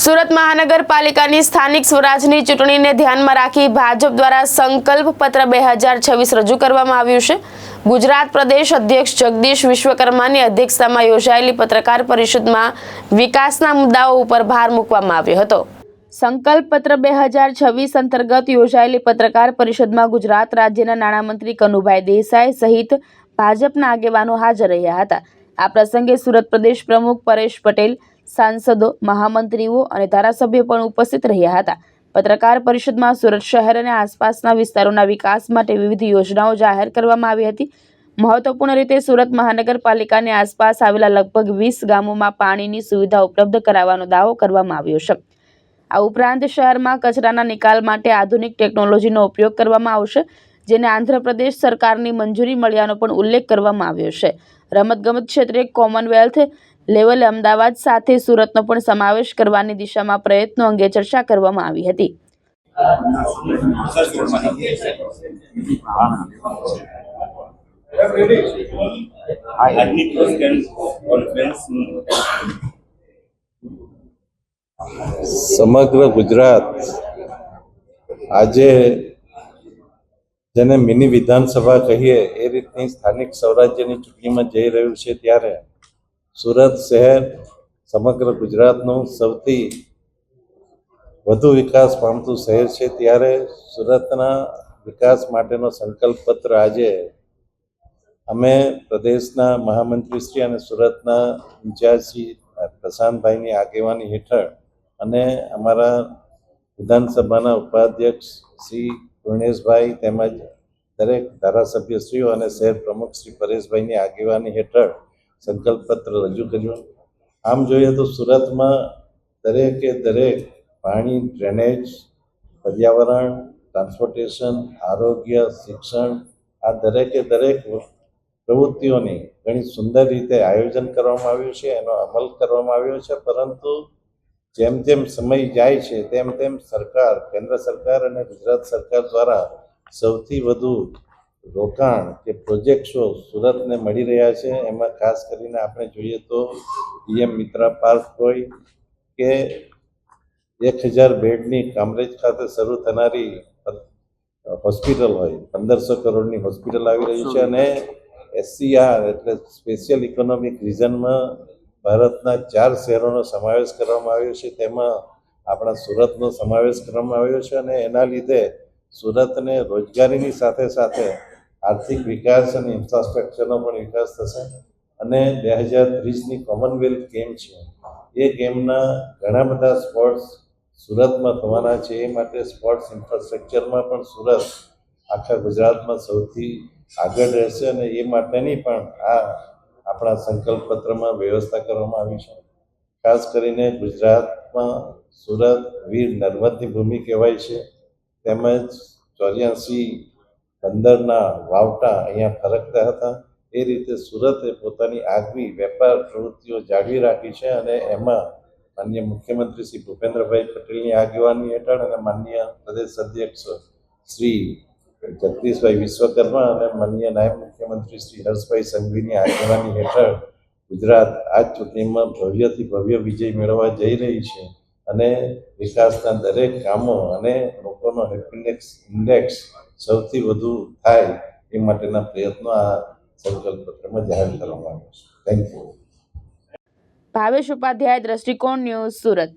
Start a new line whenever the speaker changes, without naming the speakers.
સુરત મહાનગરપાલિકાની સ્થાનિક સ્વરાજની ચૂંટણીને ધ્યાનમાં રાખી ભાજપ દ્વારા સંકલ્પ પત્ર 2026 રજૂ કરવામાં આવ્યું છે। ગુજરાત પ્રદેશ અધ્યક્ષ જગદીશ વિશ્વકર્માની અધ્યક્ષતામાં યોજાયેલી પત્રકાર પરિષદમાં વિકાસના મુદ્દાઓ ઉપર ભાર મૂકવામાં આવ્યો હતો। સંકલ્પ પત્ર 2026 અંતર્ગત યોજાયેલી પત્રકાર પરિષદમાં ગુજરાત રાજ્યના નાણામંત્રી કનુભાઈ દેસાઈ સહિત ભાજપના આગેવાનો હાજર રહ્યા હતા। આ પ્રસંગે સુરત પ્રદેશ પ્રમુખ પરેશ પટેલ, सांसदों, महामंत्रीओ और धारासभ्यो पण उपस्थित रह्या हता। पत्रकार परिषद में सूरत शहर और आसपासना विस्तारों विकास माटे विविध योजनाओं जाहिर करवामां आवी हती। महत्वपूर्ण रीते सूरत महानगरपालिका ने आसपास आवेला लगभग 20 गामों में पाणीनी सुविधा उपलब्ध करावવાનો दावो करवामां આવ્યો છે। આ ઉપરાંત શહેરમાં કચરાના નિકાલ માટે આધુનિક ટેકનોલોજીનો ઉપયોગ કરવામાં આવશે, જેને આંધ્રપ્રદેશ સરકારની મંજૂરી મળ્યાનો પણ ઉલ્લેખ કરવામાં આવ્યો છે। રમતગમત ક્ષેત્રે કોમનવેલ્થ લેવલે અમદાવાદ સાથે સુરતનો પણ સમાવેશ કરવાની દિશામાં પ્રયત્નો અંગે ચર્ચા કરવામાં આવી હતી।
સમગ્ર ગુજરાત આજે જેને મિની વિધાનસભા કહીએ એ રીતની સ્થાનિક સ્વરાજ્યની ચૂંટણીમાં જઈ રહ્યું છે, ત્યારે સુરત શહેર સમગ્ર ગુજરાતનું સૌથી વધુ વિકાસ પામતું શહેર છે। ત્યારે સુરતના વિકાસ માટેનો સંકલ્પ પત્ર આજે અમે પ્રદેશના મહામંત્રીશ્રી અને સુરતના ઇન્ચાર્જશ્રી પ્રશાંતભાઈની આગેવાની હેઠળ અને અમારા વિધાનસભાના ઉપાધ્યક્ષ શ્રી પૂર્ણેશભાઈ તેમજ દરેક ધારાસભ્યશ્રીઓ અને શહેર પ્રમુખ શ્રી પરેશભાઈની આગેવાની હેઠળ સંકલ્પ પત્ર રજૂ કર્યું। આમ જોઈએ તો સુરતમાં દરેકે દરેક પાણી, ડ્રેનેજ, પર્યાવરણ, ટ્રાન્સપોર્ટેશન, આરોગ્ય, શિક્ષણ આ દરેકે દરેક પ્રવૃત્તિઓની ઘણી સુંદર રીતે આયોજન કરવામાં આવ્યું છે, એનો અમલ કરવામાં આવ્યો છે। પરંતુ જેમ જેમ સમય જાય છે તેમ તેમ સરકાર, કેન્દ્ર સરકાર અને ગુજરાત સરકાર દ્વારા સૌથી વધુ રોકાણ કે પ્રોજેક્ટ્સો સુરતને મળી રહ્યા છે। એમાં ખાસ કરીને આપણે જોઈએ તો પીએમ મિત્રા પાર્ક હોય કે 1000 બેડની કામરેજ ખાતે શરૂ થનારી હોસ્પિટલ હોય, 1500 કરોડની હોસ્પિટલ આવી રહી છે। અને SCR એટલે સ્પેશિયલ ઇકોનોમિક રિજનમાં ભારતના 4 શહેરોનો સમાવેશ કરવામાં આવ્યો છે, તેમાં આપણા સુરતનો સમાવેશ કરવામાં આવ્યો છે। અને એના લીધે સુરતને રોજગારીની સાથે સાથે આર્થિક વિકાસ અને ઇન્ફ્રાસ્ટ્રક્ચરનો પણ વિકાસ થશે। અને 2030ની કોમનવેલ્થ ગેમ છે, એ ગેમના ઘણા બધા સ્પોર્ટ્સ સુરતમાં થવાના છે। એ માટે સ્પોર્ટ્સ ઇન્ફ્રાસ્ટ્રક્ચરમાં પણ સુરત આખા ગુજરાતમાં સૌથી આગળ રહેશે અને એ માટેની પણ આ આપણા સંકલ્પ પત્રમાં વ્યવસ્થા કરવામાં આવી છે। ખાસ કરીને ગુજરાતમાં સુરત વીર નર્મદની ભૂમિ કહેવાય છે, તેમજ 84 બંદરના વાવટા અહીંયા ફરકતા હતા। એ રીતે સુરતે પોતાની આગવી વેપાર પ્રવૃત્તિઓ જાળવી રાખી છે અને એમાં માનનીય મુખ્યમંત્રી શ્રી ભૂપેન્દ્રભાઈ પટેલની આગેવાની હેઠળ અને માનનીય પ્રદેશ અધ્યક્ષ શ્રી જગદીશભાઈ વિશ્વકર્મા અને માનનીય નાયબ મુખ્યમંત્રી શ્રી હર્ષભાઈ સંઘવીની આગેવાની હેઠળ ગુજરાત આ ચૂંટણીમાં ભવ્યથી ભવ્ય વિજય મેળવવા જઈ રહી છે। અને વિકાસના દરેક કામો અને લોકોનો હેપીનેસ ઇન્ડેક્સ સૌથી વધુ થાય એ માટેના પ્રયત્નો આ સંકલ્પ પત્રમાં જાહેર કરવામાં આવ્યા છે। Thank you.
ભાવેશ ઉપાધ્યાય, દ્રષ્ટિકોણ ન્યૂઝ, સુરત।